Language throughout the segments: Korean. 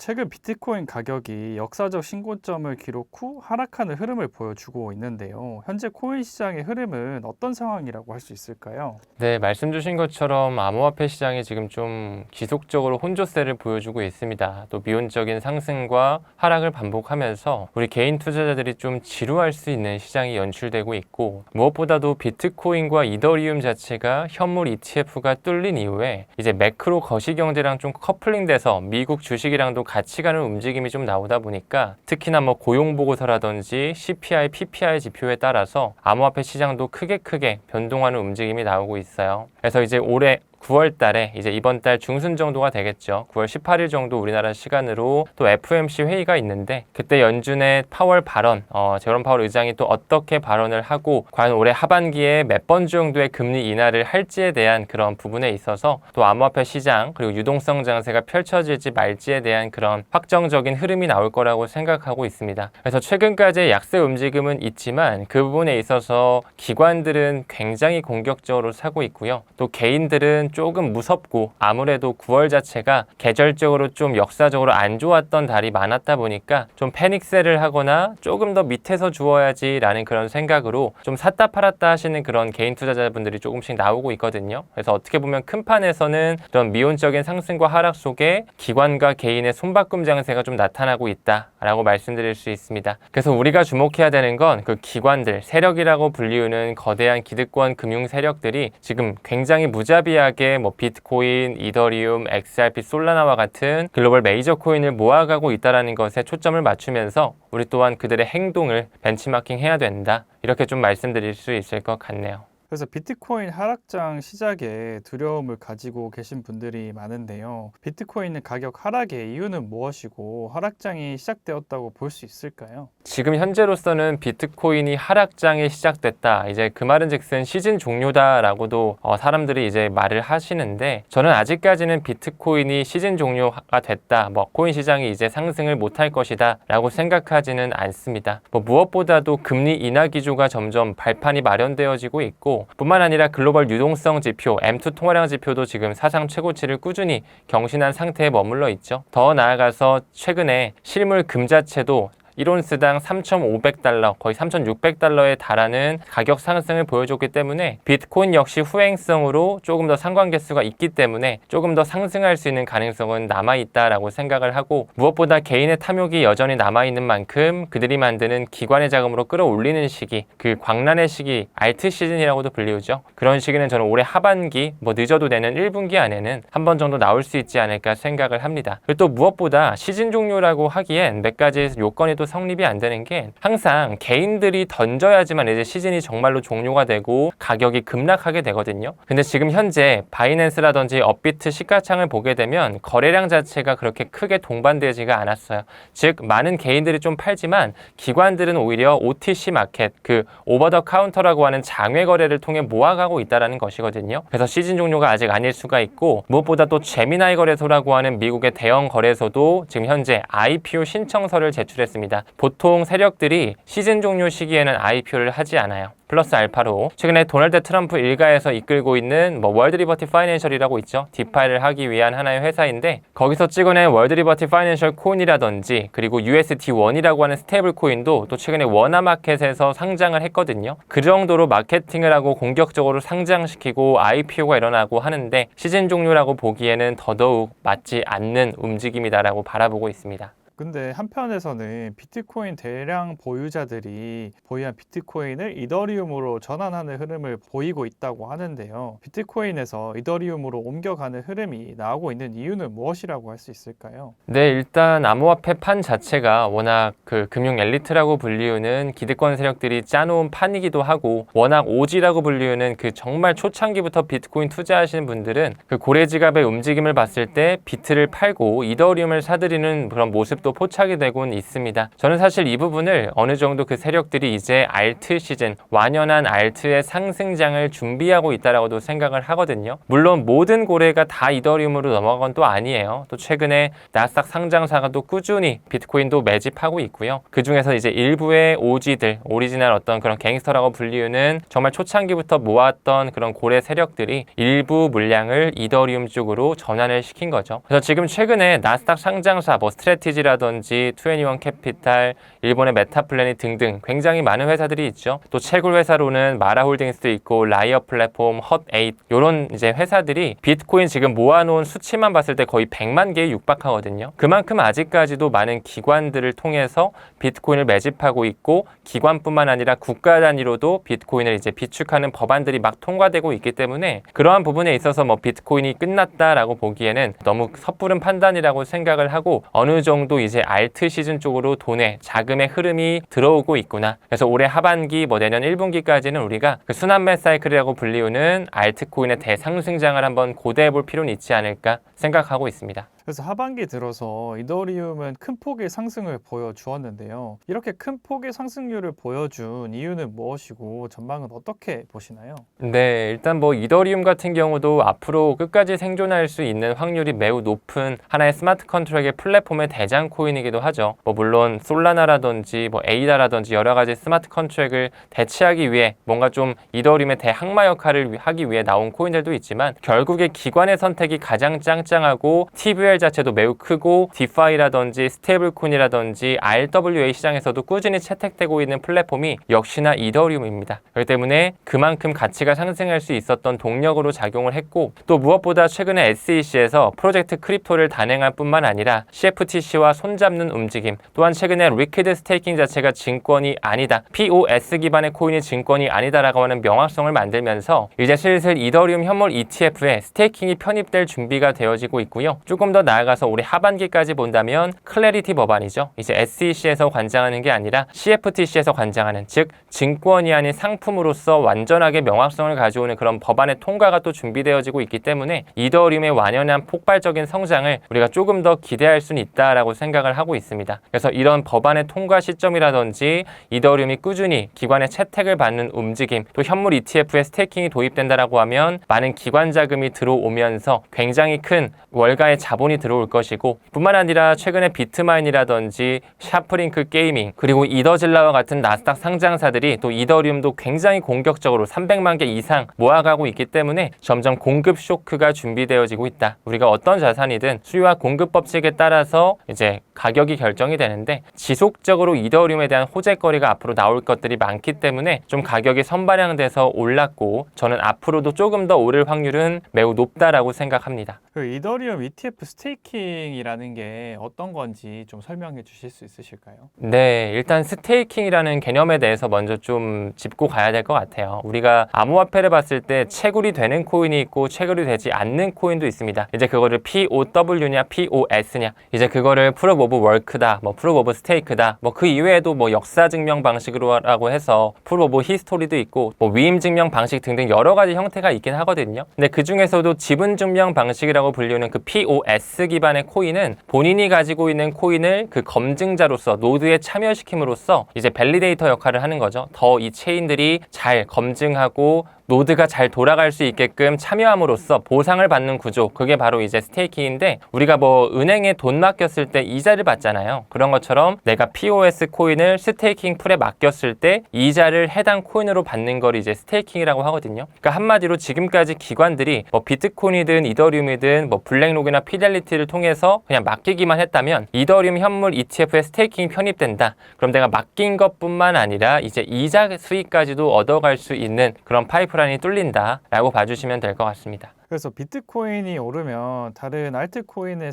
최근 비트코인 가격이 역사적 신고점을 기록 후 하락하는 흐름을 보여주고 있는데요. 현재 코인 시장의 흐름은 어떤 상황이라고 할 수 있을까요? 네, 말씀 주신 것처럼 암호화폐 시장이 지금 좀 지속적으로 혼조세를 보여주고 있습니다. 또 미온적인 상승과 하락을 반복하면서 우리 개인 투자자들이 좀 지루할 수 있는 시장이 연출되고 있고, 무엇보다도 비트코인과 이더리움 자체가 현물 ETF가 뚫린 이후에 이제 매크로 거시경제랑 좀 커플링돼서 미국 주식이랑도 같이 가는 움직임이 좀 나오다 보니까, 특히나 뭐 고용보고서라든지 CPI, PPI 지표에 따라서 암호화폐 시장도 크게 변동하는 움직임이 나오고 있어요. 그래서 이제 올해 9월 달에 이제 이번 달 중순 정도가 되겠죠. 9월 18일 정도 우리나라 시간으로 또 FOMC 회의가 있는데, 그때 연준의 파월 발언, 제롬 파월 의장이 또 어떻게 발언을 하고 과연 올해 하반기에 몇 번 정도의 금리 인하를 할지에 대한 그런 부분에 있어서 또 암호화폐 시장 그리고 유동성 장세가 펼쳐질지 말지에 대한 그런 확정적인 흐름이 나올 거라고 생각하고 있습니다. 그래서 최근까지의 약세 움직임은 있지만 그 부분에 있어서 기관들은 굉장히 공격적으로 사고 있고요. 또 개인들은 조금 무섭고, 아무래도 9월 자체가 계절적으로 좀 역사적으로 안 좋았던 달이 많았다 보니까 좀 패닉셀을 하거나 조금 더 밑에서 주어야지 라는 그런 생각으로 좀 샀다 팔았다 하시는 그런 개인 투자자분들이 조금씩 나오고 있거든요. 그래서 어떻게 보면 큰 판에서는 그런 미온적인 상승과 하락 속에 기관과 개인의 손바꿈 장세가 좀 나타나고 있다 라고 말씀드릴 수 있습니다. 그래서 우리가 주목해야 되는 건 그 기관들, 세력이라고 불리우는 거대한 기득권 금융 세력들이 지금 굉장히 무자비하게 뭐 비트코인, 이더리움, XRP, 솔라나와 같은 글로벌 메이저 코인을 모아가고 있다는 것에 초점을 맞추면서 우리 또한 그들의 행동을 벤치마킹 해야 된다, 이렇게 좀 말씀드릴 수 있을 것 같네요. 그래서 비트코인 하락장 시작에 두려움을 가지고 계신 분들이 많은데요. 비트코인의 가격 하락의 이유는 무엇이고 하락장이 시작되었다고 볼 수 있을까요? 지금 현재로서는 비트코인이 하락장이 시작됐다, 이제 그 말은즉슨 시즌 종료다라고도 사람들이 이제 말을 하시는데, 저는 아직까지는 비트코인이 시즌 종료가 됐다, 뭐 코인 시장이 이제 상승을 못할 것이다 라고 생각하지는 않습니다. 무엇보다도 금리 인하 기조가 점점 발판이 마련되어지고 있고, 뿐만 아니라 글로벌 유동성 지표, M2 통화량 지표도 지금 사상 최고치를 꾸준히 경신한 상태에 머물러 있죠. 더 나아가서 최근에 실물 금 자체도 1온스당 3,500달러, 거의 3,600달러에 달하는 가격 상승을 보여줬기 때문에 비트코인 역시 후행성으로 조금 더 상관 개수가 있기 때문에 조금 더 상승할 수 있는 가능성은 남아있다라고 생각을 하고, 무엇보다 개인의 탐욕이 여전히 남아있는 만큼 그들이 만드는 기관의 자금으로 끌어올리는 시기, 그 광란의 시기, 알트 시즌이라고도 불리우죠. 그런 시기는 저는 올해 하반기, 늦어도 내년 1분기 안에는 한 번 정도 나올 수 있지 않을까 생각을 합니다. 그리고 또 무엇보다 시즌 종료라고 하기엔 몇 가지 요건이 또 성립이 안 되는 게, 항상 개인들이 던져야지만 이제 시즌이 정말로 종료가 되고 가격이 급락하게 되거든요. 근데 지금 현재 바이낸스라든지 업비트 시가창을 보게 되면 거래량 자체가 그렇게 크게 동반되지가 않았어요. 즉 많은 개인들이 좀 팔지만 기관들은 오히려 OTC 마켓, 그 오버 더 카운터라고 하는 장외 거래를 통해 모아가고 있다는 것이거든요. 그래서 시즌 종료가 아직 아닐 수가 있고, 무엇보다 또 제미나이 거래소라고 하는 미국의 대형 거래소도 지금 현재 IPO 신청서를 제출했습니다. 보통 세력들이 시즌 종료 시기에는 IPO를 하지 않아요. 플러스 알파로 최근에 도널드 트럼프 일가에서 이끌고 있는 월드 리버티 파이낸셜이라고 있죠. 디파이를 하기 위한 하나의 회사인데, 거기서 찍어낸 월드 리버티 파이낸셜 코인이라든지 그리고 UST1이라고 하는 스테이블 코인도 또 최근에 워너마켓에서 상장을 했거든요. 그 정도로 마케팅을 하고 공격적으로 상장시키고 IPO가 일어나고 하는데, 시즌 종료라고 보기에는 더더욱 맞지 않는 움직임이다라고 바라보고 있습니다. 근데 한편에서는 비트코인 대량 보유자들이 보유한 비트코인을 이더리움으로 전환하는 흐름을 보이고 있다고 하는데요. 비트코인에서 이더리움으로 옮겨가는 흐름이 나오고 있는 이유는 무엇이라고 할 수 있을까요? 네, 일단 암호화폐 판 자체가 워낙 그 금융 엘리트라고 불리우는 기득권 세력들이 짜놓은 판이기도 하고, 워낙 오지라고 불리우는 그 정말 초창기부터 비트코인 투자하시는 분들은 그 고래지갑의 움직임을 봤을 때 비트를 팔고 이더리움을 사들이는 그런 모습도 또 포착이 되곤 있습니다. 저는 사실 이 부분을 어느 정도 그 세력들이 이제 알트 시즌, 완연한 알트의 상승장을 준비하고 있다라고도 생각을 하거든요. 물론 모든 고래가 다 이더리움으로 넘어간 건 또 아니에요. 또 최근에 나스닥 상장사가 또 꾸준히 비트코인도 매집하고 있고요. 그 중에서 이제 일부의 오지들, 오리지널 어떤 그런 갱스터라고 불리우는 정말 초창기부터 모았던 그런 고래 세력들이 일부 물량을 이더리움 쪽으로 전환을 시킨 거죠. 그래서 지금 최근에 나스닥 상장사, 뭐 스트래티지라든지 21 캐피탈, 일본의 메타플래닛 등등 굉장히 많은 회사들이 있죠. 또 채굴 회사로는 마라홀딩스도 있고 라이어 플랫폼, 헛8 이런 이제 회사들이 비트코인 지금 모아놓은 수치만 봤을 때 거의 100만 개에 육박하거든요. 그만큼 아직까지도 많은 기관들을 통해서 비트코인을 매집하고 있고 기관뿐만 아니라 국가 단위로도 비트코인을 이제 비축하는 법안들이 막 통과되고 있기 때문에 그러한 부분에 있어서 뭐 비트코인이 끝났다라고 보기에는 너무 섣부른 판단이라고 생각을 하고 어느 정도 이제 알트 시즌 쪽으로 돈의 자금의 흐름이 들어오고 있구나. 그래서 올해 하반기 뭐 내년 1분기까지는 우리가 그 순환매 사이클이라고 불리우는 알트코인의 대상승장을 한번 고대해 볼 필요는 있지 않을까 생각하고 있습니다. 그래서 하반기 들어서 이더리움은 큰 폭의 상승을 보여주었는데요. 이렇게 큰 폭의 상승률을 보여준 이유는 무엇이고 전망은 어떻게 보시나요? 네, 일단 뭐 이더리움 같은 경우도 앞으로 끝까지 생존할 수 있는 확률이 매우 높은 하나의 스마트 컨트랙의 플랫폼의 대장 코인이기도 하죠. 뭐 물론 솔라나라든지 뭐 에이다라든지 여러 가지 스마트 컨트랙을 대체하기 위해 뭔가 좀 이더리움의 대항마 역할을 하기 위해 나온 코인들도 있지만 결국에 기관의 선택이 가장 짱짱하고 TVL 자체도 매우 크고 디파이라든지 스테이블코인이라든지 RWA 시장에서도 꾸준히 채택되고 있는 플랫폼이 역시나 이더리움입니다. 그렇기 때문에 그만큼 가치가 상승할 수 있었던 동력으로 작용을 했고 또 무엇보다 최근에 SEC에서 프로젝트 크립토를 단행할 뿐만 아니라 CFTC와 손잡는 움직임 또한 최근에 리퀴드 스테이킹 자체가 증권이 아니다. POS 기반의 코인이 증권이 아니다라고 하는 명확성을 만들면서 이제 슬슬 이더리움 현물 ETF에 스테이킹이 편입될 준비가 되어지고 있고요. 조금 더 나아가서 올해 하반기까지 본다면 클래리티 법안이죠. 이제 SEC에서 관장하는 게 아니라 CFTC에서 관장하는 즉 증권이 아닌 상품으로서 완전하게 명확성을 가져오는 그런 법안의 통과가 또 준비되어지고 있기 때문에 이더리움의 완연한 폭발적인 성장을 우리가 조금 더 기대할 수는 있다라고 생각을 하고 있습니다. 그래서 이런 법안의 통과 시점이라든지 이더리움이 꾸준히 기관의 채택을 받는 움직임 또 현물 ETF에 스테이킹이 도입된다라고 하면 많은 기관 자금이 들어오면서 굉장히 큰 월가의 자본이 들어올 것이고 뿐만 아니라 최근에 비트마인이라든지 샤프링크 게이밍 그리고 이더즐라와 같은 나스닥 상장사들이 또 이더리움도 굉장히 공격적으로 300만 개 이상 모아가고 있기 때문에 점점 공급 쇼크가 준비되어지고 있다. 우리가 어떤 자산이든 수요와 공급 법칙에 따라서 이제 가격이 결정이 되는데 지속적으로 이더리움에 대한 호재거리가 앞으로 나올 것들이 많기 때문에 좀 가격이 선반영돼서 올랐고 저는 앞으로도 조금 더 오를 확률은 매우 높다라고 생각합니다. 그 이더리움 ETF 스테이킹이라는 게 어떤 건지 좀 설명해 주실 수 있으실까요? 네, 일단 스테이킹이라는 개념에 대해서 먼저 좀 짚고 가야 될 것 같아요. 우리가 암호화폐를 봤을 때 채굴이 되는 코인이 있고 채굴이 되지 않는 코인도 있습니다. 이제 그거를 POW냐 POS냐 이제 그거를 프루프 오브 워크다, 뭐 프루프 오브 스테이크다, 뭐 그 이외에도 뭐 역사 증명 방식으로라고 해서 프루프 오브 히스토리도 있고 뭐 위임 증명 방식 등등 여러 가지 형태가 있긴 하거든요. 근데 그 중에서도 지분 증명 방식이라고 불리우는 그 POS 기반의 코인은 본인이 가지고 있는 코인을 그 검증자로서 노드에 참여시킴으로써 이제 밸리데이터 역할을 하는 거죠. 더 이 체인들이 잘 검증하고 노드가 잘 돌아갈 수 있게끔 참여함으로써 보상을 받는 구조 그게 바로 이제 스테이킹인데 우리가 뭐 은행에 돈 맡겼을 때 이자를 받잖아요. 그런 것처럼 내가 POS 코인을 스테이킹 풀에 맡겼을 때 이자를 해당 코인으로 받는 걸 이제 스테이킹이라고 하거든요. 그러니까 한마디로 지금까지 기관들이 뭐 비트코인이든 이더리움이든 뭐 블랙록이나 피델리티를 통해서 그냥 맡기기만 했다면 이더리움 현물 ETF에 스테이킹이 편입된다. 그럼 내가 맡긴 것뿐만 아니라 이제 이자 수익까지도 얻어갈 수 있는 그런 파이프라인이 뚫린다라고 봐주시면 될 것 같습니다. 그래서 비트코인이 오르면 다른 알트코인의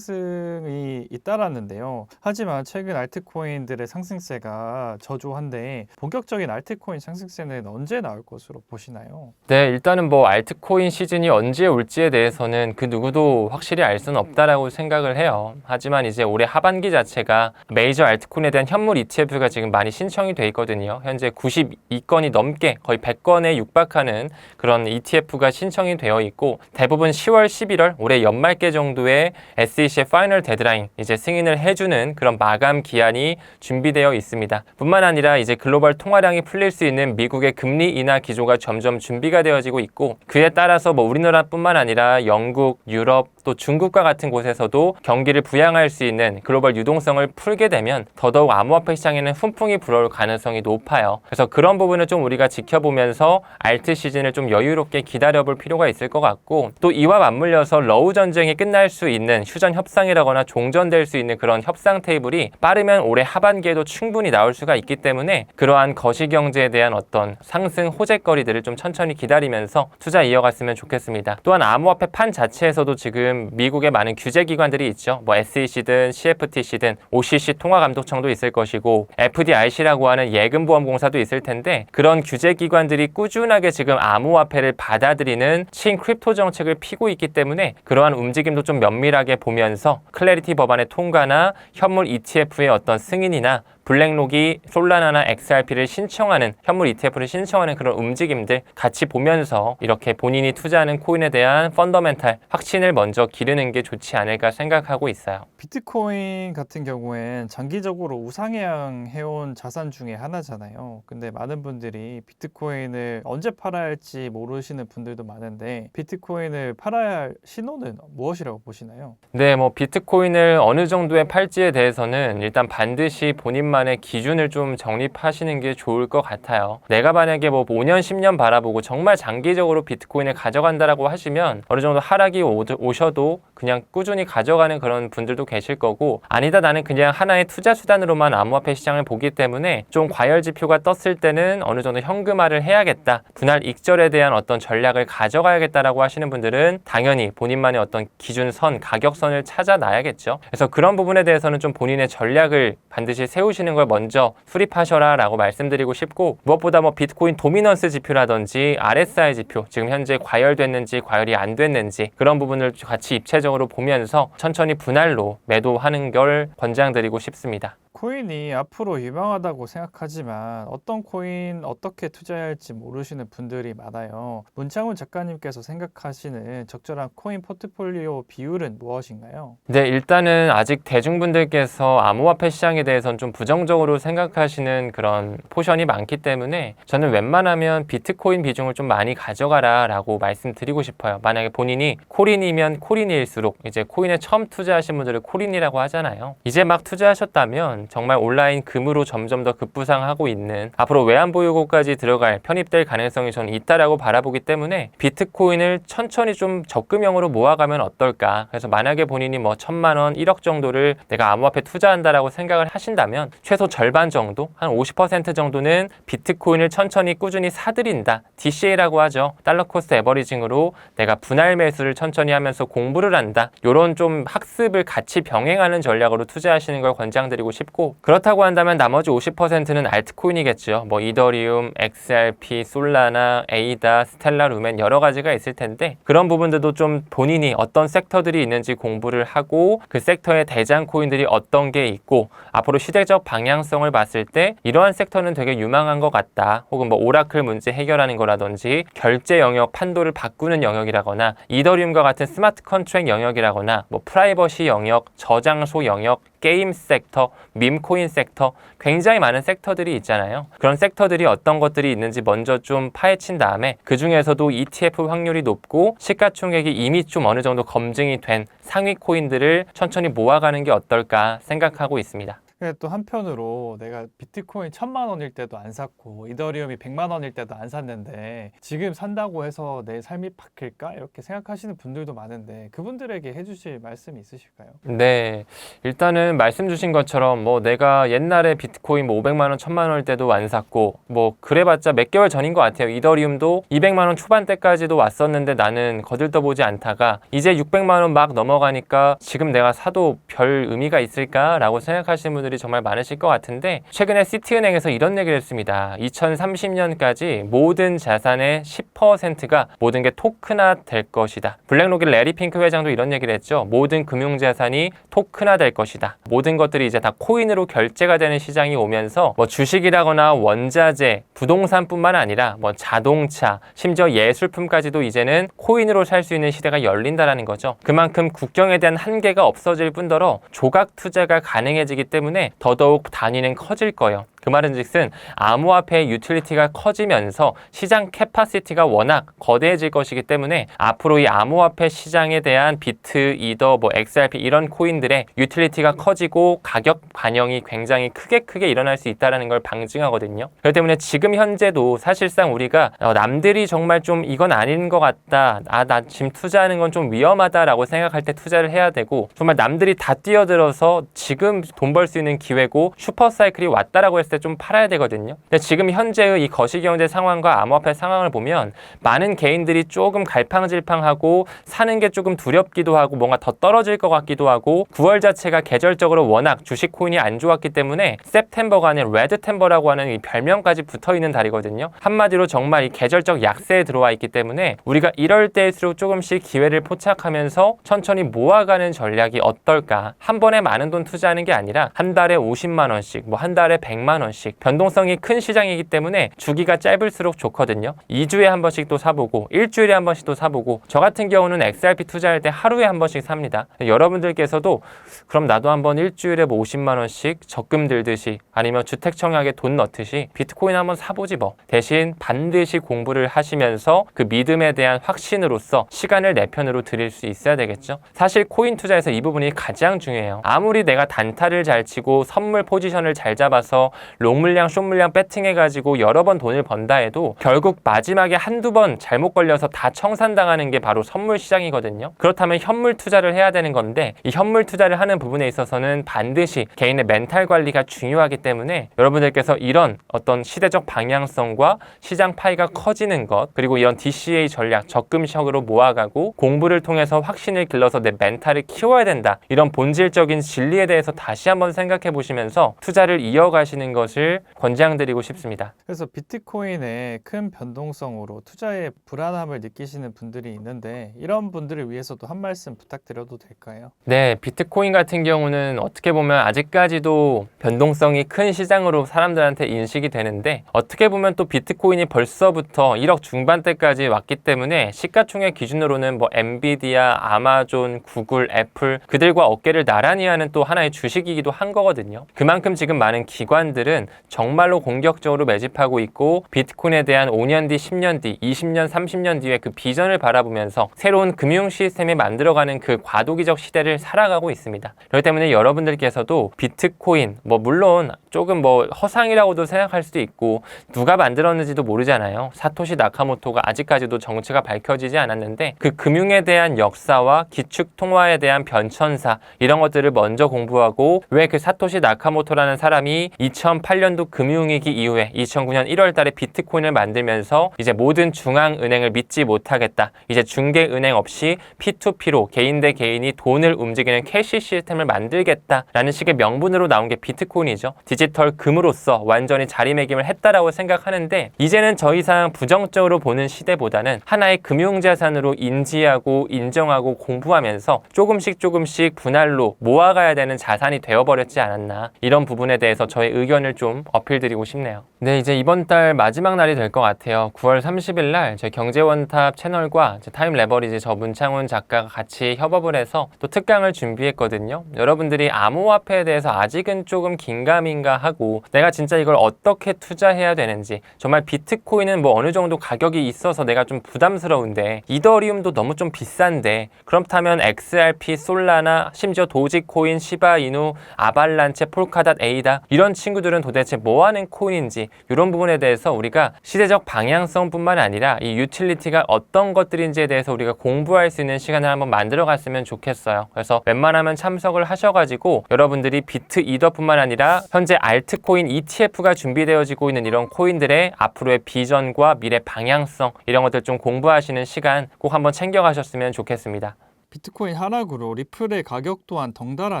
상승이 잇따랐는데요. 하지만 최근 알트코인들의 상승세가 저조한데 본격적인 알트코인 상승세는 언제 나올 것으로 보시나요? 네, 일단은 뭐 알트코인 시즌이 언제 올지에 대해서는 그 누구도 확실히 알 수는 없다라고 생각을 해요. 하지만 이제 올해 하반기 자체가 메이저 알트코인에 대한 현물 ETF가 지금 많이 신청이 돼 있거든요. 현재 92건이 넘게 거의 100건에 육박하는 그런 ETF가 신청이 되어 있고 있고 대부분 10월, 11월 올해 연말께 정도에 SEC의 파이널 데드라인 이제 승인을 해주는 그런 마감 기한이 준비되어 있습니다. 뿐만 아니라 이제 글로벌 통화량이 풀릴 수 있는 미국의 금리 인하 기조가 점점 준비가 되어지고 있고 그에 따라서 뭐 우리나라뿐만 아니라 영국, 유럽 또 중국과 같은 곳에서도 경기를 부양할 수 있는 글로벌 유동성을 풀게 되면 더더욱 암호화폐 시장에는 훈풍이 불어올 가능성이 높아요. 그래서 그런 부분을 좀 우리가 지켜보면서 알트 시즌을 좀 여유롭게 기다려볼 필요가 있을 것 같고 또 이와 맞물려서 러우 전쟁이 끝날 수 있는 휴전 협상이라거나 종전될 수 있는 그런 협상 테이블이 빠르면 올해 하반기에도 충분히 나올 수가 있기 때문에 그러한 거시경제에 대한 어떤 상승 호재거리들을 좀 천천히 기다리면서 투자 이어갔으면 좋겠습니다. 또한 암호화폐 판 자체에서도 지금 미국의 많은 규제 기관들이 있죠. 뭐 SEC든 CFTC든 OCC 통화감독청도 있을 것이고 FDIC라고 하는 예금보험공사도 있을 텐데 그런 규제 기관들이 꾸준하게 지금 암호화폐를 받아들이는 친크립토 정책을 피고 있기 때문에 그러한 움직임도 좀 면밀하게 보면서 클래리티 법안의 통과나 현물 ETF의 어떤 승인이나 블랙록이 솔라나나 XRP를 신청하는 현물 ETF를 신청하는 그런 움직임들 같이 보면서 이렇게 본인이 투자하는 코인에 대한 펀더멘탈 확신을 먼저 기르는 게 좋지 않을까 생각하고 있어요. 비트코인 같은 경우엔 장기적으로 우상향해온 자산 중에 하나잖아요. 근데 많은 분들이 비트코인을 언제 팔아야 할지 모르시는 분들도 많은데 비트코인을 팔아야 할 신호는 무엇이라고 보시나요? 네, 뭐 비트코인을 어느 정도에 팔지에 대해서는 일단 반드시 본인만의 기준을 좀 정립하시는 게 좋을 것 같아요. 내가 만약에 뭐 5년, 10년 바라보고 정말 장기적으로 비트코인을 가져간다라고 하시면 어느 정도 하락이 오셔도 그냥 꾸준히 가져가는 그런 분들도 계실 거고 아니다 나는 그냥 하나의 투자 수단으로만 암호화폐 시장을 보기 때문에 좀 과열 지표가 떴을 때는 어느 정도 현금화를 해야겠다. 분할 익절에 대한 어떤 전략을 가져가야겠다라고 하시는 분들은 당연히 본인만의 어떤 기준선, 가격선을 찾아놔야겠죠. 그래서 그런 부분에 대해서는 좀 본인의 전략을 반드시 세우시는 걸 먼저 수립하셔라 라고 말씀드리고 싶고 무엇보다 뭐 비트코인 도미넌스 지표라든지 RSI 지표 지금 현재 과열됐는지 과열이 안 됐는지 그런 부분을 같이 입체적으로 보면서 천천히 분할로 매도하는 걸 권장드리고 싶습니다. 코인이 앞으로 유망하다고 생각하지만 어떤 코인 어떻게 투자해야 할지 모르시는 분들이 많아요. 문창훈 작가님께서 생각하시는 적절한 코인 포트폴리오 비율은 무엇인가요? 네, 일단은 아직 대중분들께서 암호화폐 시장에 대해서는 좀 부정적으로 생각하시는 그런 포션이 많기 때문에 저는 웬만하면 비트코인 비중을 좀 많이 가져가라 라고 말씀드리고 싶어요. 만약에 본인이 코린이면 코린일수록 이제 코인에 처음 투자하신 분들을 코린이라고 하잖아요. 이제 막 투자하셨다면 정말 온라인 금으로 점점 더 급부상하고 있는 앞으로 외환보유고까지 들어갈 편입될 가능성이 저는 있다라고 바라보기 때문에 비트코인을 천천히 좀 적금형으로 모아가면 어떨까. 그래서 만약에 본인이 뭐 1,000만 원, 1억 정도를 내가 암호화폐 투자한다라고 생각을 하신다면 최소 절반 정도, 한 50% 정도는 비트코인을 천천히 꾸준히 사들인다. DCA라고 하죠. 달러 코스트 에버리징으로 내가 분할 매수를 천천히 하면서 공부를 한다. 이런 좀 학습을 같이 병행하는 전략으로 투자하시는 걸 권장드리고 싶고 그렇다고 한다면 나머지 50%는 알트코인이겠죠. 뭐 이더리움, XRP, 솔라나, 에이다, 스텔라, 루멘 여러 가지가 있을 텐데 그런 부분들도 좀 본인이 어떤 섹터들이 있는지 공부를 하고 그 섹터의 대장 코인들이 어떤 게 있고 앞으로 시대적 방향성을 봤을 때 이러한 섹터는 되게 유망한 것 같다. 혹은 뭐 오라클 문제 해결하는 거라든지 결제 영역, 판도를 바꾸는 영역이라거나 이더리움과 같은 스마트 컨트랙 영역이라거나 뭐 프라이버시 영역, 저장소 영역, 게임 섹터, 밈코인 섹터 굉장히 많은 섹터들이 있잖아요. 그런 섹터들이 어떤 것들이 있는지 먼저 좀 파헤친 다음에 그 중에서도 ETF 확률이 높고 시가총액이 이미 좀 어느 정도 검증이 된 상위 코인들을 천천히 모아가는 게 어떨까 생각하고 있습니다. 근데 또 한편으로 내가 비트코인 1,000만 원일 때도 안 샀고 이더리움이 100만 원일 때도 안 샀는데 지금 산다고 해서 내 삶이 바뀔까? 이렇게 생각하시는 분들도 많은데 그분들에게 해주실 말씀이 있으실까요? 네, 일단은 말씀 주신 것처럼 뭐 내가 옛날에 비트코인 뭐 500만 원, 1,000만 원일 때도 안 샀고 뭐 그래봤자 몇 개월 전인 것 같아요. 이더리움도 200만 원 초반대까지도 왔었는데 나는 거들떠보지 않다가 이제 600만 원 막 넘어가니까 지금 내가 사도 별 의미가 있을까라고 생각하시는 분들 분들이 정말 많으실 것 같은데 최근에 시티은행에서 이런 얘기를 했습니다. 2030년까지 모든 자산의 10%가 모든 게 토큰화 될 것이다. 블랙록의 레리 핑크 회장도 이런 얘기를 했죠. 모든 금융자산이 토큰화 될 것이다. 모든 것들이 이제 다 코인으로 결제가 되는 시장이 오면서 뭐 주식이라거나 원자재, 부동산뿐만 아니라 뭐 자동차, 심지어 예술품까지도 이제는 코인으로 살 수 있는 시대가 열린다라는 거죠. 그만큼 국경에 대한 한계가 없어질 뿐더러 조각 투자가 가능해지기 때문에 더더욱 단위는 커질 거예요. 그 말은 즉슨 암호화폐의 유틸리티가 커지면서 시장 캐파시티가 워낙 거대해질 것이기 때문에 앞으로 이 암호화폐 시장에 대한 비트, 이더, 뭐 XRP 이런 코인들의 유틸리티가 커지고 가격 반영이 굉장히 크게 일어날 수 있다는 걸 방증하거든요. 그렇기 때문에 지금 현재도 사실상 우리가 남들이 정말 좀 이건 아닌 것 같다, 나 지금 투자하는 건 좀 위험하다라고 생각할 때 투자를 해야 되고, 정말 남들이 다 뛰어들어서 지금 돈 벌 수 있는 기회고 슈퍼사이클이 왔다라고 했을 때 좀 팔아야 되거든요. 근데 지금 현재의 이 거시경제 상황과 암호화폐 상황을 보면 많은 개인들이 조금 갈팡질팡하고 사는 게 조금 두렵기도 하고 뭔가 더 떨어질 것 같기도 하고 9월 자체가 계절적으로 워낙 주식 코인이 안 좋았기 때문에 september가 아닌 redtember라고 하는 이 별명까지 붙어있는 달이거든요. 한마디로 정말 이 계절적 약세에 들어와 있기 때문에 우리가 이럴 때일수록 조금씩 기회를 포착하면서 천천히 모아가는 전략이 어떨까. 한 번에 많은 돈 투자하는 게 아니라 한 달에 50만 원씩, 뭐 한 달에 100만 원씩 변동성이 큰 시장이기 때문에 주기가 짧을수록 좋거든요. 2주에 한 번씩 또 사보고 일주일에 한 번씩 또 사보고, 저 같은 경우는 XRP 투자할 때 하루에 한 번씩 삽니다. 여러분들께서도 그럼 나도 한번 일주일에 뭐 50만 원씩 적금 들듯이 아니면 주택청약에 돈 넣듯이 비트코인 한번 사보지 뭐. 대신 반드시 공부를 하시면서 그 믿음에 대한 확신으로서 시간을 내 편으로 드릴 수 있어야 되겠죠. 사실 코인 투자에서 이 부분이 가장 중요해요. 아무리 내가 단타를 잘 치고 선물 포지션을 잘 잡아서 롱물량, 숏물량 배팅해가지고 여러 번 돈을 번다 해도 결국 마지막에 한두 번 잘못 걸려서 다 청산당하는 게 바로 선물 시장이거든요. 그렇다면 현물 투자를 해야 되는 건데, 이 현물 투자를 하는 부분에 있어서는 반드시 개인의 멘탈 관리가 중요하기 때문에 여러분들께서 이런 어떤 시대적 방향성과 시장 파이가 커지는 것, 그리고 이런 DCA 전략, 적금식으로 모아가고 공부를 통해서 확신을 길러서 내 멘탈을 키워야 된다, 이런 본질적인 진리에 대해서 다시 한번 생각해 보시면서 투자를 이어가시는 것을 권장드리고 싶습니다. 그래서 비트코인의 큰 변동성으로 투자에 불안함을 느끼시는 분들이 있는데, 이런 분들을 위해서도 한 말씀 부탁드려도 될까요? 네, 비트코인 같은 경우는 어떻게 보면 아직까지도 변동성이 큰 시장으로 사람들한테 인식이 되는데, 어떻게 보면 또 비트코인이 벌써부터 1억 중반대까지 왔기 때문에 시가총액 기준으로는 뭐 엔비디아, 아마존, 구글, 애플 그들과 어깨를 나란히 하는 또 하나의 주식이기도 한 거거든요. 그만큼 지금 많은 기관들은 정말로 공격적으로 매집하고 있고, 비트코인에 대한 5년 뒤, 10년 뒤, 20년, 30년 뒤에 그 비전을 바라보면서 새로운 금융 시스템이 만들어가는 그 과도기적 시대를 살아가고 있습니다. 그렇기 때문에 여러분들께서도 비트코인, 뭐 물론 조금 뭐 허상이라고도 생각할 수도 있고 누가 만들었는지도 모르잖아요. 사토시 나카모토가 아직까지도 정체가 밝혀지지 않았는데 그 금융에 대한 역사와 기축 통화에 대한 변천사, 이런 것들을 먼저 공부하고, 왜 그 사토시 나카모토라는 사람이 2008년도 금융위기 이후에 2009년 1월 달에 비트코인을 만들면서 이제 모든 중앙은행을 믿지 못하겠다, 이제 중개은행 없이 P2P로 개인 대 개인이 돈을 움직이는 캐시 시스템을 만들겠다라는 식의 명분으로 나온 게 비트코인이죠. 디지털 금으로서 완전히 자리매김을 했다라고 생각하는데, 이제는 더 이상 부정적으로 보는 시대보다는 하나의 금융자산으로 인지하고 인정하고 공부하면서 조금씩 분할로 모아가야 되는 자산이 되어버렸지 않았나, 이런 부분에 대해서 저의 의견을 좀 어필드리고 싶네요. 네, 이제 이번 달 마지막 날이 될 것 같아요. 9월 30일 날 제 경제원탑 채널과 타임 레버리지 저 문창훈 작가가 같이 협업을 해서 또 특강을 준비했거든요. 여러분들이 암호화폐에 대해서 아직은 조금 긴가민가 하고 내가 진짜 이걸 어떻게 투자해야 되는지, 정말 비트코인은 뭐 어느 정도 가격이 있어서 내가 좀 부담스러운데 이더리움도 너무 좀 비싼데, 그렇다면 XRP, 솔라나, 심지어 도지코인, 시바이누, 아발란체, 폴카닷, 에이다 이런 친구들은 도대체 뭐하는 코인인지, 이런 부분에 대해서 우리가 시대적 방향성뿐만 아니라 이 유틸리티가 어떤 것들인지에 대해서 우리가 공부할 수 있는 시간을 한번 만들어 갔으면 좋겠어요. 그래서 웬만하면 참석을 하셔가지고 여러분들이 비트 이더뿐만 아니라 현재 알트코인 ETF가 준비되어지고 있는 이런 코인들의 앞으로의 비전과 미래 방향성, 이런 것들 좀 공부하시는 시간 꼭 한번 챙겨가셨으면 좋겠습니다. 비트코인 하락으로 리플의 가격 또한 덩달아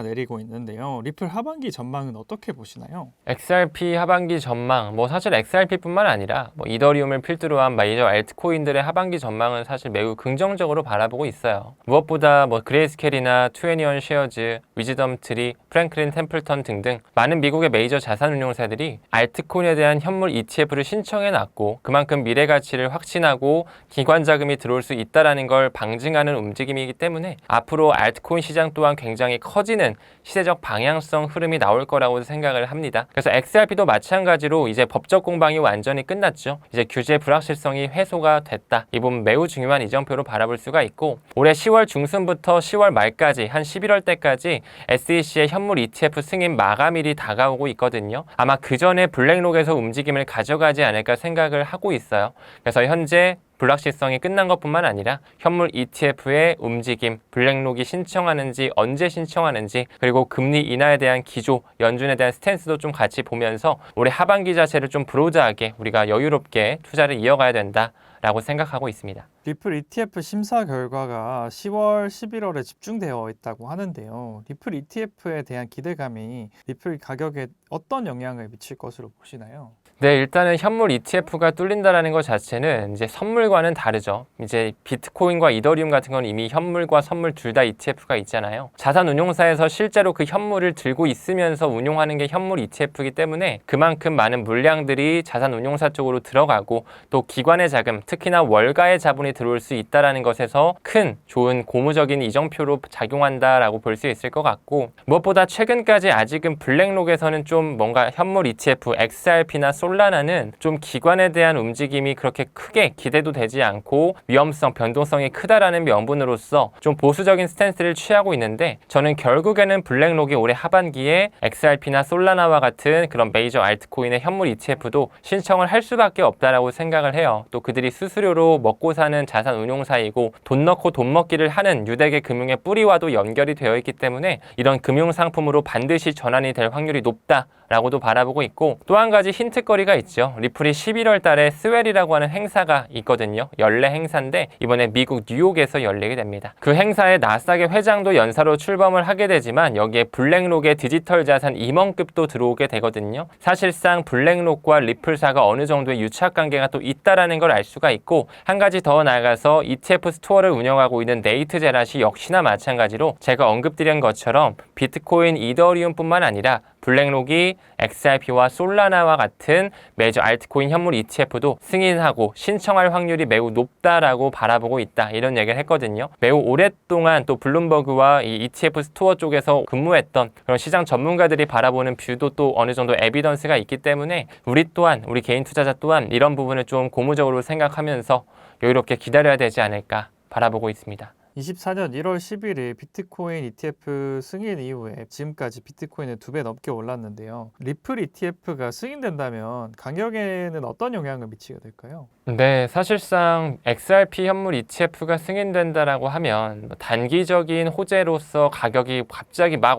내리고 있는데요. 리플 하반기 전망은 어떻게 보시나요? XRP 하반기 전망, 사실 XRP뿐만 아니라 이더리움을 필두로 한 메이저 알트코인들의 하반기 전망은 사실 매우 긍정적으로 바라보고 있어요. 무엇보다 그레이스케일이나 투애니언 쉐어즈, 위즈덤 트리, 프랭클린 템플턴 등등 많은 미국의 메이저 자산운용사들이 알트코인에 대한 현물 ETF를 신청해 놨고 그만큼 미래 가치를 확신하고 기관 자금이 들어올 수 있다라는 걸 방증하는 움직임이기 때문에 앞으로 알트코인 시장 또한 굉장히 커지는 시대적 방향성 흐름이 나올 거라고 생각을 합니다. 그래서 XRP도 마찬가지로 이제 법적 공방이 완전히 끝났죠. 이제 규제 불확실성이 해소가 됐다. 이 부분 매우 중요한 이정표로 바라볼 수가 있고 올해 10월 중순부터 10월 말까지 한 11월 때까지 SEC의 현물 ETF 승인 마감일이 다가오고 있거든요. 아마 그 전에 블랙록에서 움직임을 가져가지 않을까 생각을 하고 있어요. 그래서 현재 불확실성이 끝난 것뿐만 아니라 현물 ETF의 움직임, 블랙록이 신청하는지 언제 신청하는지 그리고 금리 인하에 대한 기조, 연준에 대한 스탠스도 좀 같이 보면서 올해 하반기 자체를 좀 브로드하게 우리가 여유롭게 투자를 이어가야 된다라고 생각하고 있습니다. 리플 ETF 심사 결과가 10월, 11월에 집중되어 있다고 하는데요. 리플 ETF에 대한 기대감이 리플 가격에 어떤 영향을 미칠 것으로 보시나요? 네, 일단은 현물 ETF가 뚫린다라는 것 자체는 이제 선물과는 다르죠. 이제 비트코인과 이더리움 같은 건 이미 현물과 선물 둘 다 ETF가 있잖아요. 자산 운용사에서 실제로 그 현물을 들고 있으면서 운용하는 게 현물 ETF이기 때문에 그만큼 많은 물량들이 자산 운용사 쪽으로 들어가고 또 기관의 자금, 특히나 월가의 자본이 들어올 수 있다라는 것에서 큰 좋은 고무적인 이정표로 작용한다라고 볼 수 있을 것 같고 무엇보다 최근까지 아직은 블랙록에서는 좀 뭔가 현물 ETF, XRP나 솔라나는 좀 기관에 대한 움직임이 그렇게 크게 기대도 되지 않고 위험성, 변동성이 크다라는 명분으로서 좀 보수적인 스탠스를 취하고 있는데 저는 결국에는 블랙록이 올해 하반기에 XRP나 솔라나와 같은 그런 메이저 알트코인의 현물 ETF도 신청을 할 수밖에 없다라고 생각을 해요. 또 그들이 수수료로 먹고 사는 자산 운용사이고 돈 넣고 돈 먹기를 하는 유대계 금융의 뿌리와도 연결이 되어 있기 때문에 이런 금융 상품으로 반드시 전환이 될 확률이 높다라고도 바라보고 있고 또 한 가지 힌트거리가 있죠. 리플이 11월 달에 스웰이라고 하는 행사가 있거든요. 연례 행사인데 이번에 미국 뉴욕에서 열리게 됩니다. 그 행사에 나스닥의 회장도 연사로 출범을 하게 되지만 여기에 블랙록의 디지털 자산 임원급도 들어오게 되거든요. 사실상 블랙록과 리플사가 어느 정도의 유착 관계가 또 있다라는 걸 알 수가 있고 한 가지 더 나아가서 ETF 스토어를 운영하고 있는 네이트 제라시 역시나 마찬가지로 제가 언급드린 것처럼 비트코인, 이더리움뿐만 아니라 블랙록이 XRP와 솔라나와 같은 메이저 알트코인 현물 ETF도 승인하고 신청할 확률이 매우 높다라고 바라보고 있다. 이런 얘기를 했거든요. 매우 오랫동안 또 블룸버그와 이 ETF 스토어 쪽에서 근무했던 그런 시장 전문가들이 바라보는 뷰도 또 어느 정도 에비던스가 있기 때문에 우리 또한 우리 개인 투자자 또한 이런 부분을 좀 고무적으로 생각하면서 여유롭게 기다려야 되지 않을까 바라보고 있습니다. 24년 1월 11일 비트코인 ETF 승인 이후에 지금까지 비트코인은 2배 넘게 올랐는데요. 리플 ETF가 승인된다면 가격에는 어떤 영향을 미치게 될까요? 네, 사실상 XRP 현물 ETF가 승인된다라고 하면 단기적인 호재로서 가격이 갑자기 막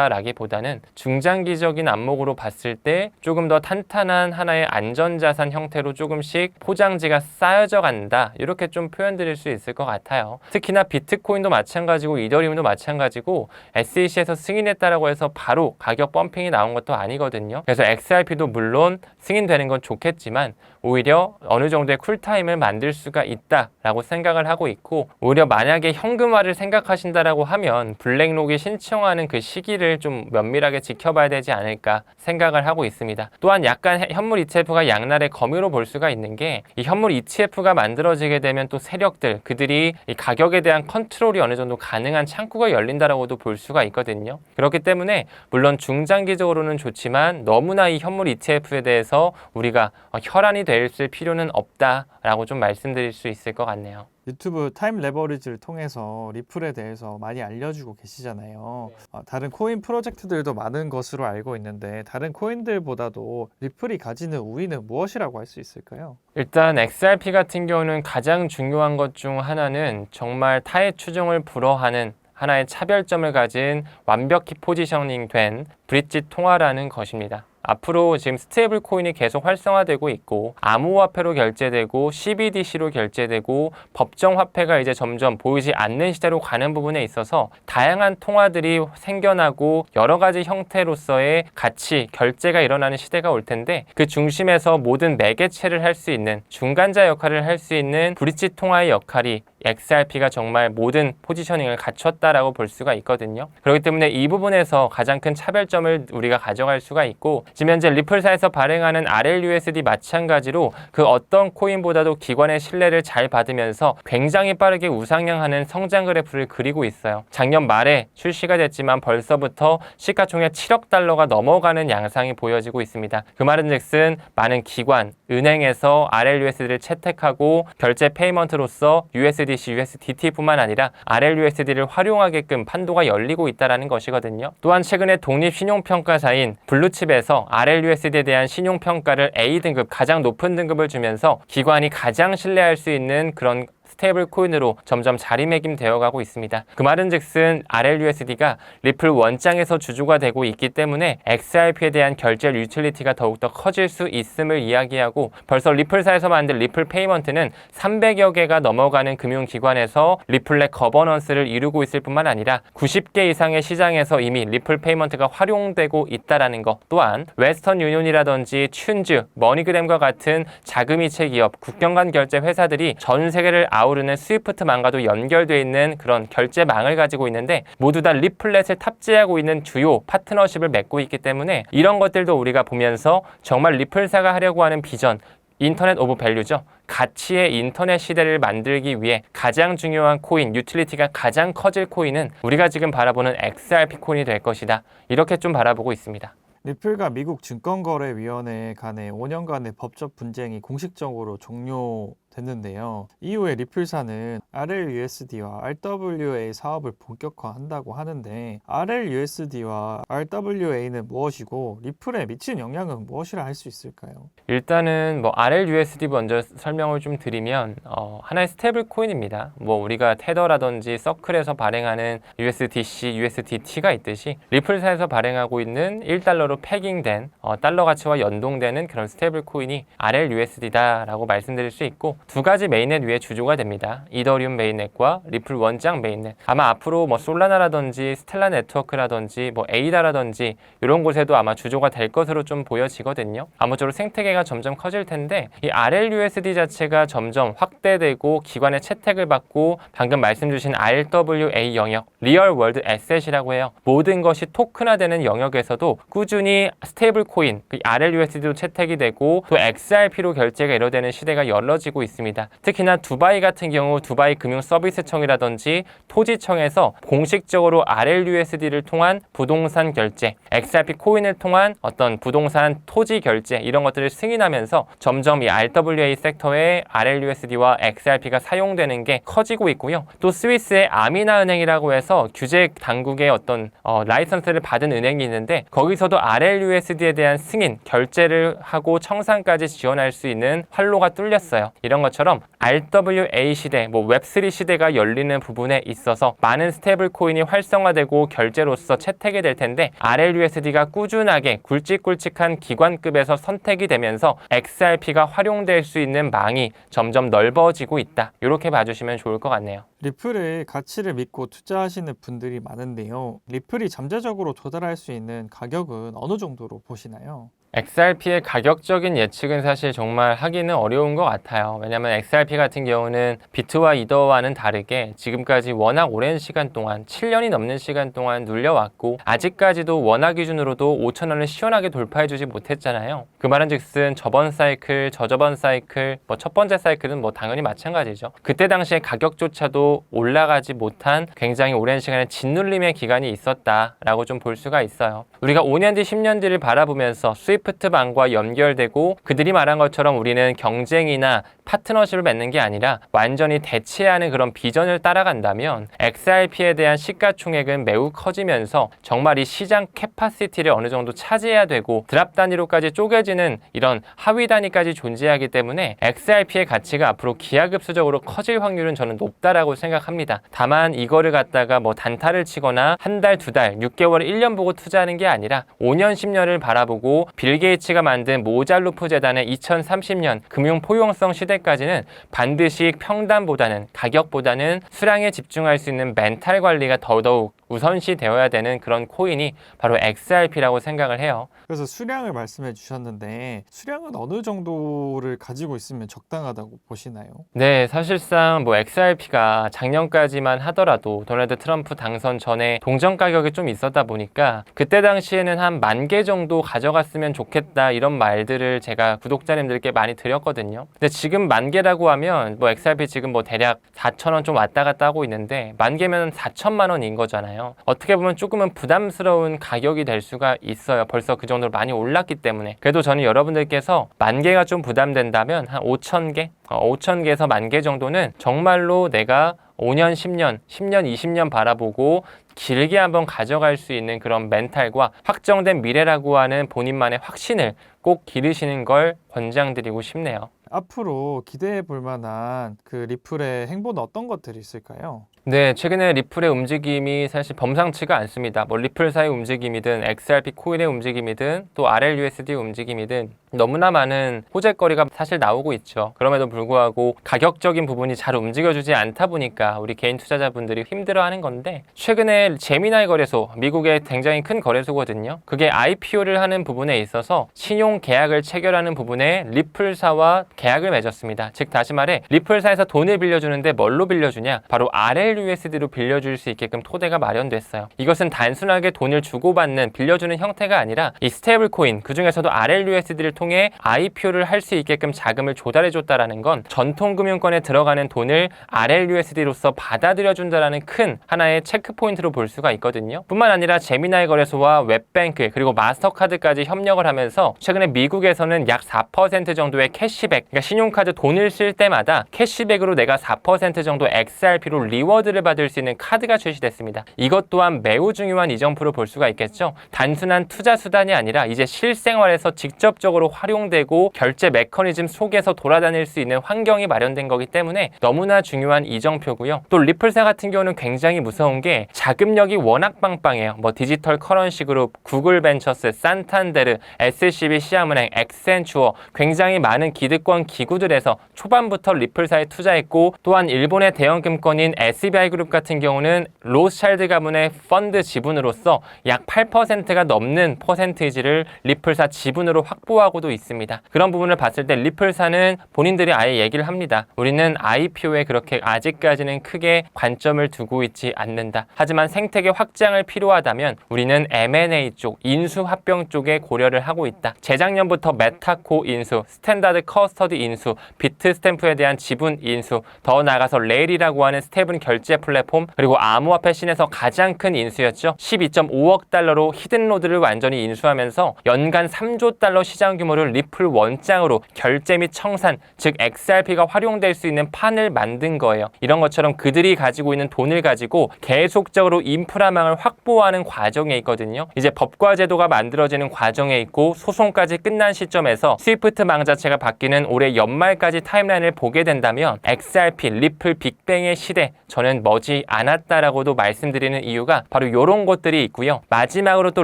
올라간다라기보다는 중장기적인 안목으로 봤을 때 조금 더 탄탄한 하나의 안전자산 형태로 조금씩 포장지가 쌓여져 간다. 이렇게 좀 표현드릴 수 있을 것 같아요. 특히나 비트코인도 마찬가지고 이더리움도 마찬가지고 SEC에서 승인했다라고 해서 바로 가격 펌핑이 나온 것도 아니거든요. 그래서 XRP도 물론 승인되는 건 좋겠지만 오히려 어느 정도의 쿨타임을 만들 수가 있다라고 생각을 하고 있고 오히려 만약에 현금화를 생각하신다라고 하면 블랙록이 신청하는 그 시기를 좀 면밀하게 지켜봐야 되지 않을까 생각을 하고 있습니다. 또한 약간 현물 ETF가 양날의 검으로 볼 수가 있는 게 이 현물 ETF가 만들어지게 되면 또 세력들 그들이 이 가격에 대한 컨트롤이 어느 정도 가능한 창구가 열린다라고도 볼 수가 있거든요. 그렇기 때문에 물론 중장기적으로는 좋지만 너무나 이 현물 ETF에 대해서 우리가 혈안이 될 필요는 없다라고 좀 말씀드릴 수 있을 것 같네요. 유튜브 타임 레버리지를 통해서 리플에 대해서 많이 알려주고 계시잖아요. 다른 코인 프로젝트들도 많은 것으로 알고 있는데 다른 코인들보다도 리플이 가지는 우위는 무엇이라고 할 수 있을까요? 일단 XRP 같은 경우는 가장 중요한 것 중 하나는 정말 타의 추종을 불허하는 하나의 차별점을 가진 완벽히 포지셔닝된 브릿지 통화라는 것입니다. 앞으로 지금 스테이블 코인이 계속 활성화되고 있고 암호화폐로 결제되고 CBDC로 결제되고 법정 화폐가 이제 점점 보이지 않는 시대로 가는 부분에 있어서 다양한 통화들이 생겨나고 여러 가지 형태로서의 가치, 결제가 일어나는 시대가 올 텐데 그 중심에서 모든 매개체를 할 수 있는 중간자 역할을 할 수 있는 브릿지 통화의 역할이 XRP가 정말 모든 포지셔닝을 갖췄다라고 볼 수가 있거든요. 그렇기 때문에 이 부분에서 가장 큰 차별점을 우리가 가져갈 수가 있고 지금 현재 리플사에서 발행하는 RLUSD 마찬가지로 그 어떤 코인보다도 기관의 신뢰를 잘 받으면서 굉장히 빠르게 우상향하는 성장 그래프를 그리고 있어요. 작년 말에 출시가 됐지만 벌써부터 시가총액 7억 달러가 넘어가는 양상이 보여지고 있습니다. 그 말은즉슨 많은 기관, 은행에서 RLUSD를 채택하고 결제 페이먼트로서 USDC, USDT뿐만 아니라 RLUSD를 활용하게끔 판도가 열리고 있다는 것이거든요. 또한 최근에 독립신용평가사인 블루칩에서 RLUSD에 대한 신용평가를 A등급, 가장 높은 등급을 주면서 기관이 가장 신뢰할 수 있는 그런 스테이블 코인으로 점점 자리매김되어 가고 있습니다. 그 말은즉슨 RLUSD가 리플 원장에서 주주가 되고 있기 때문에 XRP에 대한 결제 유틸리티가 더욱더 커질 수 있음을 이야기하고 벌써 리플사에서 만든 리플 페이먼트는 300여 개가 넘어가는 금융기관에서 리플렛 거버넌스를 이루고 있을 뿐만 아니라 90개 이상의 시장에서 이미 리플 페이먼트가 활용되고 있다는 것, 또한 웨스턴 유니온이라든지 튠즈, 머니그램과 같은 자금이체 기업, 국경 간 결제 회사들이 전 세계를 아우르는 스위프트망과도 연결되어 있는 그런 결제망을 가지고 있는데 모두 다 리플렛을 탑재하고 있는 주요 파트너십을 맺고 있기 때문에 이런 것들도 우리가 보면서 정말 리플사가 하려고 하는 비전, 인터넷 오브 밸류죠. 가치의 인터넷 시대를 만들기 위해 가장 중요한 코인, 유틸리티가 가장 커질 코인은 우리가 지금 바라보는 XRP 코인이 될 것이다. 이렇게 좀 바라보고 있습니다. 리플과 미국 증권거래위원회 간의 5년간의 법적 분쟁이 공식적으로 종료됐는데요. 이후에 리플사는 RLUSD와 RWA 사업을 본격화한다고 하는데 RLUSD와 RWA는 무엇이고 리플에 미친 영향은 무엇이라 할 수 있을까요? 일단은 RLUSD 먼저 설명을 좀 드리면 하나의 스테이블 코인입니다. 우리가 테더라든지 서클에서 발행하는 USDC, USDT가 있듯이 리플사에서 발행하고 있는 1달러로 패깅된 달러 가치와 연동되는 그런 스테이블 코인이 RLUSD다라고 말씀드릴 수 있고 두 가지 메인넷 위에 주조가 됩니다. 이더리움 메인넷과 리플 원장 메인넷. 아마 앞으로 솔라나라든지 스텔라 네트워크라든지 에이다라든지 이런 곳에도 아마 주조가 될 것으로 좀 보여지거든요. 아무쪼록 생태계가 점점 커질 텐데 이 RLUSD 자체가 점점 확대되고 기관의 채택을 받고 방금 말씀 주신 RWA 영역, 리얼 월드 에셋이라고 해요. 모든 것이 토큰화되는 영역에서도 꾸준히 스테이블 코인, RLUSD도 채택이 되고 또 XRP로 결제가 이뤄되는 시대가 열려지고 있습니다. 특히나 두바이 같은 경우 두바이 금융서비스청이라든지 토지청에서 공식적으로 RLUSD를 통한 부동산 결제, XRP 코인을 통한 어떤 부동산 토지 결제 이런 것들을 승인하면서 점점 이 RWA 섹터에 RLUSD와 XRP가 사용되는 게 커지고 있고요. 또 스위스의 아미나 은행이라고 해서 규제 당국의 어떤 라이선스를 받은 은행이 있는데 거기서도 RLUSD에 대한 승인, 결제를 하고 청산까지 지원할 수 있는 활로가 뚫렸어요. 이런 것처럼 RWA 시대, 웹3 시대가 열리는 부분에 있어서 많은 스테이블 코인이 활성화되고 결제로서 채택이 될 텐데 RLUSD가 꾸준하게 굵직굵직한 기관급에서 선택이 되면서 XRP가 활용될 수 있는 망이 점점 넓어지고 있다. 이렇게 봐주시면 좋을 것 같네요. 리플의 가치를 믿고 투자하시는 분들이 많은데요. 리플이 잠재적으로 도달할 수 있는 가격은 어느 정도로 보시나요? XRP의 가격적인 예측은 사실 정말 하기는 어려운 것 같아요. 왜냐하면 XRP 같은 경우는 비트와 이더와는 다르게 지금까지 워낙 오랜 시간 동안 7년이 넘는 시간 동안 눌려왔고 아직까지도 원화 기준으로도 5,000원을 시원하게 돌파해주지 못했잖아요. 그 말은즉슨 저번 사이클, 저저번 사이클, 첫 번째 사이클은 당연히 마찬가지죠. 그때 당시에 가격조차도 올라가지 못한 굉장히 오랜 시간의 짓눌림의 기간이 있었다라고 좀 볼 수가 있어요. 우리가 5년 뒤, 10년 뒤를 바라보면서 스위프트망과 연결되고 그들이 말한 것처럼 우리는 경쟁이나 파트너십을 맺는 게 아니라 완전히 대체하는 그런 비전을 따라간다면 XRP에 대한 시가총액은 매우 커지면서 정말 이 시장 캐파시티를 어느 정도 차지해야 되고 드랍 단위로까지 쪼개지는 이런 하위 단위까지 존재하기 때문에 XRP의 가치가 앞으로 기하급수적으로 커질 확률은 저는 높다라고 생각합니다. 다만 이거를 갖다가 뭐 단타를 치거나 한 달, 두 달, 6개월, 1년 보고 투자하는 게 아니라 5년, 10년을 바라보고 빌 게이츠가 만든 모잘루프 재단의 2030년 금융 포용성 시대까지는 반드시 평단보다는 가격보다는 수량에 집중할 수 있는 멘탈 관리가 더더욱 우선시 되어야 되는 그런 코인이 바로 XRP라고 생각을 해요. 그래서 수량을 말씀해 주셨는데 수량은 어느 정도를 가지고 있으면 적당하다고 보시나요? 네, 사실상 뭐 XRP가 작년까지만 하더라도 도널드 트럼프 당선 전에 동전 가격이 좀 있었다 보니까 그때 당시에는 한 10,000개 정도 가져갔으면 좋겠다 이런 말들을 제가 구독자님들께 많이 드렸거든요. 근데 지금 10,000개라고 하면 뭐 XRP 지금 뭐 대략 4,000원 좀 왔다 갔다 하고 있는데 10,000개면 4천만 원인 거잖아요. 어떻게 보면 조금은 부담스러운 가격이 될 수가 있어요. 벌써 그 정도로 많이 올랐기 때문에. 그래도 저는 여러분들께서 10,000개가 좀 부담된다면 한 5,000개? 5,000개에서 10,000개 정도는 정말로 내가 5년, 10년, 10년, 20년 바라보고 길게 한번 가져갈 수 있는 그런 멘탈과 확정된 미래라고 하는 본인만의 확신을 꼭 기르시는 걸 권장드리고 싶네요. 앞으로 기대해 볼 만한 그 리플의 행보는 어떤 것들이 있을까요? 네, 최근에 리플의 움직임이 사실 범상치가 않습니다. 뭐 리플사의 움직임이든 XRP 코인의 움직임이든 또 RLUSD의 움직임이든 너무나 많은 호재거리가 사실 나오고 있죠. 그럼에도 불구하고 가격적인 부분이 잘 움직여주지 않다 보니까 우리 개인 투자자분들이 힘들어하는 건데 최근에 제미나이 거래소, 미국의 굉장히 큰 거래소거든요. 그게 IPO를 하는 부분에 있어서 신용 계약을 체결하는 부분에 리플사와 계약을 맺었습니다. 즉 다시 말해 리플사에서 돈을 빌려주는데 뭘로 빌려주냐? 바로 RLUSD로 빌려줄 수 있게끔 토대가 마련됐어요. 이것은 단순하게 돈을 주고받는 빌려주는 형태가 아니라 이 스테이블 코인, 그중에서도 RLUSD를 통해 IPO를 할 수 있게끔 자금을 조달해줬다라는 건 전통금융권에 들어가는 돈을 RLUSD로서 받아들여준다라는 큰 하나의 체크포인트로 볼 수가 있거든요. 뿐만 아니라 제미나이 거래소와 웹뱅크 그리고 마스터카드까지 협력을 하면서 최근에 미국에서는 약 4% 정도의 캐시백, 그러니까 신용카드 돈을 쓸 때마다 캐시백으로 내가 4% 정도 XRP로 리워드를 받을 수 있는 카드가 출시됐습니다. 이것 또한 매우 중요한 이점프로 볼 수가 있겠죠. 단순한 투자 수단이 아니라 이제 실생활에서 직접적으로 활용되고 결제 메커니즘 속에서 돌아다닐 수 있는 환경이 마련된 거기 때문에 너무나 중요한 이정표고요. 또 리플사 같은 경우는 굉장히 무서운 게 자금력이 워낙 빵빵해요. 뭐 디지털 커런시 그룹, 구글 벤처스, 산탄데르, SCB 시아은행, 엑센추어 굉장히 많은 기득권 기구들에서 초반부터 리플사에 투자했고 또한 일본의 대형 금권인 SBI 그룹 같은 경우는 로스차일드 가문의 펀드 지분으로서 약 8%가 넘는 퍼센티지를 리플사 지분으로 확보하고도 있습니다. 그런 부분을 봤을 때 리플사는 본인들이 아예 얘기를 합니다. 우리는 IPO에 그렇게 아직까지는 크게 관점을 두고 있지 않는다. 하지만 생태계 확장을 필요하다면 우리는 M&A 쪽, 인수 합병 쪽에 고려를 하고 있다. 재작년부터 메타코 인수, 스탠다드 커스터디 인수, 비트스탬프에 대한 지분 인수, 더 나아가서 레일이라고 하는 스테이블 결제 플랫폼, 그리고 암호화폐 씬에서 가장 큰 인수였죠. 12.5억 달러로 히든로드를 완전히 인수하면서 연간 3조 달러 시장 규모를 리플 원장으로 결제 및 청산, 즉 XRP가 활용될 수 있는 판을 만든 거예요. 이런 것처럼 그들이 가지고 있는 돈을 가지고 계속적으로 인프라망을 확보하는 과정에 있거든요. 이제 법과 제도가 만들어지는 과정에 있고 소송까지 끝난 시점에서 스위프트망 자체가 바뀌는 올해 연말까지 타임라인을 보게 된다면 XRP, 리플, 빅뱅의 시대 저는 머지 않았다라고도 말씀드리는 이유가 바로 이런 것들이 있고요. 마지막으로 또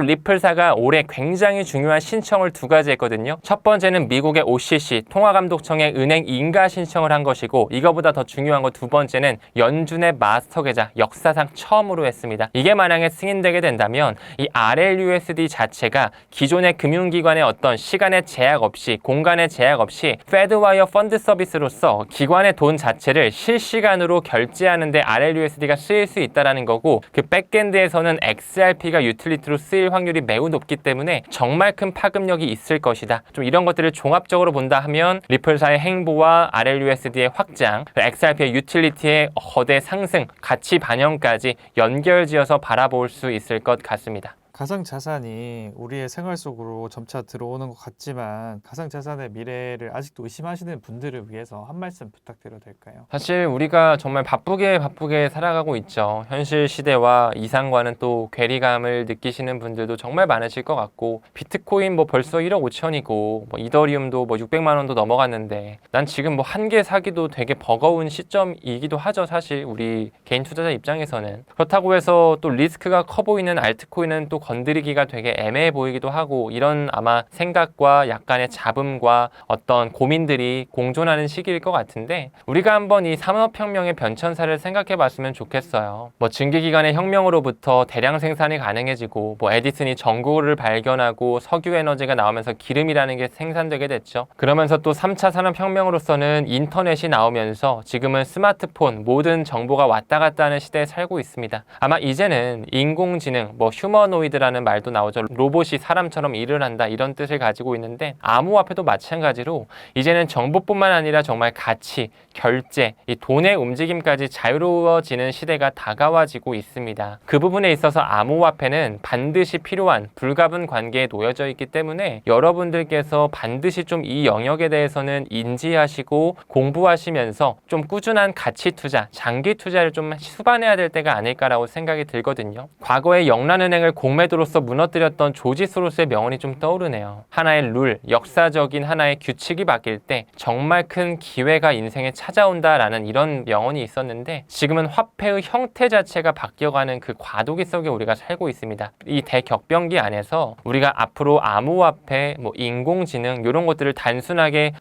리플사가 올해 굉장히 중요한 신청을 두 가지 했거든요. 첫 번째는 미국의 OCC 통화감독청에 은행 인가 신청을 한 것이고 이거보다 더 중요한 거 두 번째는 연준의 마스터 계좌 역사상 처음으로 했습니다. 이게 만약에 승인되게 된다면 이 RLUSD 자체가 기존의 금융기관의 어떤 시간의 제약 없이 공간의 제약 없이 페드와이어 펀드 서비스로서 기관의 돈 자체를 실시간으로 결제하는 데 RLUSD가 쓰일 수 있다는 거고 그 백엔드에서는 XRP가 유틸리티로 쓰일 확률이 매우 높기 때문에 정말 큰 파급력이 있을 것이다. 좀 이런 것들을 종합적으로 본다 하면 리플사의 행보와 RLUSD의 확장, XRP의 유틸리티의 거대 상승, 가치 반영까지 연결지어서 바라볼 수 있을 것 같습니다. 가상자산이 우리의 생활 속으로 점차 들어오는 것 같지만 가상자산의 미래를 아직도 의심하시는 분들을 위해서 한 말씀 부탁드려도 될까요? 사실 우리가 정말 바쁘게 살아가고 있죠. 현실 시대와 이상과는 또 괴리감을 느끼시는 분들도 정말 많으실 것 같고, 비트코인 뭐 벌써 1억 5천이고 뭐 이더리움도 뭐 600만 원도 넘어갔는데 난 지금 뭐 한 개 사기도 되게 버거운 시점이기도 하죠. 사실 우리 개인 투자자 입장에서는. 그렇다고 해서 또 리스크가 커 보이는 알트코인은 또 건드리기가 되게 애매해 보이기도 하고, 이런 아마 생각과 약간의 잡음과 어떤 고민들이 공존하는 시기일 것 같은데, 우리가 한번 이 산업혁명의 변천사를 생각해 봤으면 좋겠어요. 뭐 증기기관의 혁명으로부터 대량 생산이 가능해지고, 뭐 에디슨이 전구를 발견하고 석유 에너지가 나오면서 기름이라는 게 생산되게 됐죠. 그러면서 또 3차 산업혁명으로서는 인터넷이 나오면서 지금은 스마트폰, 모든 정보가 왔다 갔다 하는 시대에 살고 있습니다. 아마 이제는 인공지능, 뭐 휴머노이드라는 말도 나오죠. 로봇이 사람처럼 일을 한다, 이런 뜻을 가지고 있는데, 암호화폐도 마찬가지로 이제는 정보뿐만 아니라 정말 가치, 결제, 이 돈의 움직임까지 자유로워지는 시대가 다가와지고 있습니다. 그 부분에 있어서 암호화폐는 반드시 필요한 불가분 관계에 놓여져 있기 때문에 여러분들께서 반드시 좀 이 영역에 대해서는 인지하시고 공부하시면서 좀 꾸준한 가치 투자, 장기 투자를 좀 수반해야 될 때가 아닐까라고 생각이 들거든요. 과거에 영란은행을 공매도로서 무너뜨렸던 조지 소로스의 명언이 좀 떠오르네요. 하나의 룰, 역사적인 하나의 규칙이 바뀔 때 정말 큰 기회가 인생에 찾아온다라는 이런 명언이 있었는데, 지금은 화폐의 형태 자체가 바뀌어가는 그 과도기 속에 우리가 살고 있습니다. 이 대격변기 안에서 우리가 앞으로 암호화폐, 뭐 인공지능 이런 것들을 단순하게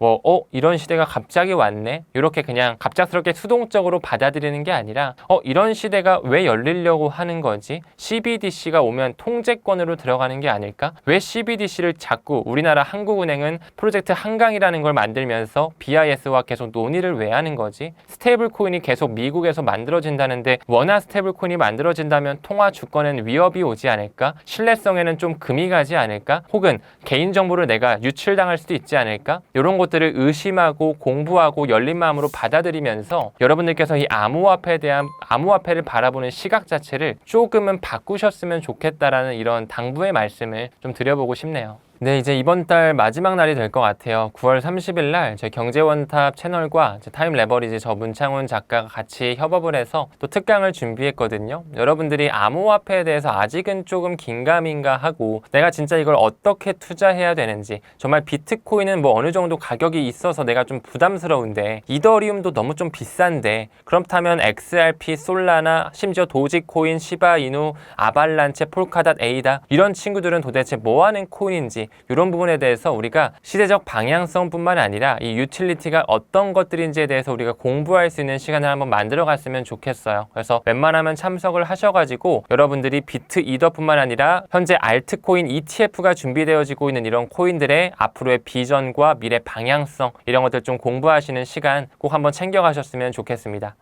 이런 시대가 갑자기 왔네, 이렇게 그냥 갑작스럽게 수동적으로 받아들이는 게 아니라 이런 시대가 왜 열리려고 하는 거지? CBDC가 오면 통제권으로 들어가는 게 아닐까? 왜 CBDC를 자꾸 우리나라 한국은행은 프로젝트 한강이라는 걸 만들면서 BIS와 계속 논의를 왜 하는 거지? 스테이블 코인이 계속 미국에서 만들어진다는데 원화 스테이블 코인이 만들어진다면 통화 주권엔 위협이 오지 않을까? 신뢰성에는 좀 금이 가지 않을까? 혹은 개인정보를 내가 유출당할 수도 있지 않을까? 이런 것들을 의심하고 공부하고 열린 마음으로 받아들이면서 여러분들께서 이 암호화폐를 바라보는 시각 자체를 조금은 바꾸셨으면 좋겠다라는 이런 당부의 말씀을 좀 드려보고 싶네요. 네, 이제 이번 달 마지막 날이 될 것 같아요. 9월 30일 날 저희 경제원탑 채널과 타임 레버리지 저 문창훈 작가가 같이 협업을 해서 또 특강을 준비했거든요. 여러분들이 암호화폐에 대해서 아직은 조금 긴가민가 하고 내가 진짜 이걸 어떻게 투자해야 되는지, 정말 비트코인은 뭐 어느 정도 가격이 있어서 내가 좀 부담스러운데 이더리움도 너무 좀 비싼데, 그렇다면 XRP, 솔라나, 심지어 도지코인, 시바이누, 아발란체, 폴카닷, 에이다 이런 친구들은 도대체 뭐 하는 코인인지, 이런 부분에 대해서 우리가 시대적 방향성뿐만 아니라 이 유틸리티가 어떤 것들인지에 대해서 우리가 공부할 수 있는 시간을 한번 만들어 갔으면 좋겠어요. 그래서 웬만하면 참석을 하셔가지고 여러분들이 비트 이더뿐만 아니라 현재 알트코인 ETF가 준비되어지고 있는 이런 코인들의 앞으로의 비전과 미래 방향성, 이런 것들 좀 공부하시는 시간 꼭 한번 챙겨가셨으면 좋겠습니다.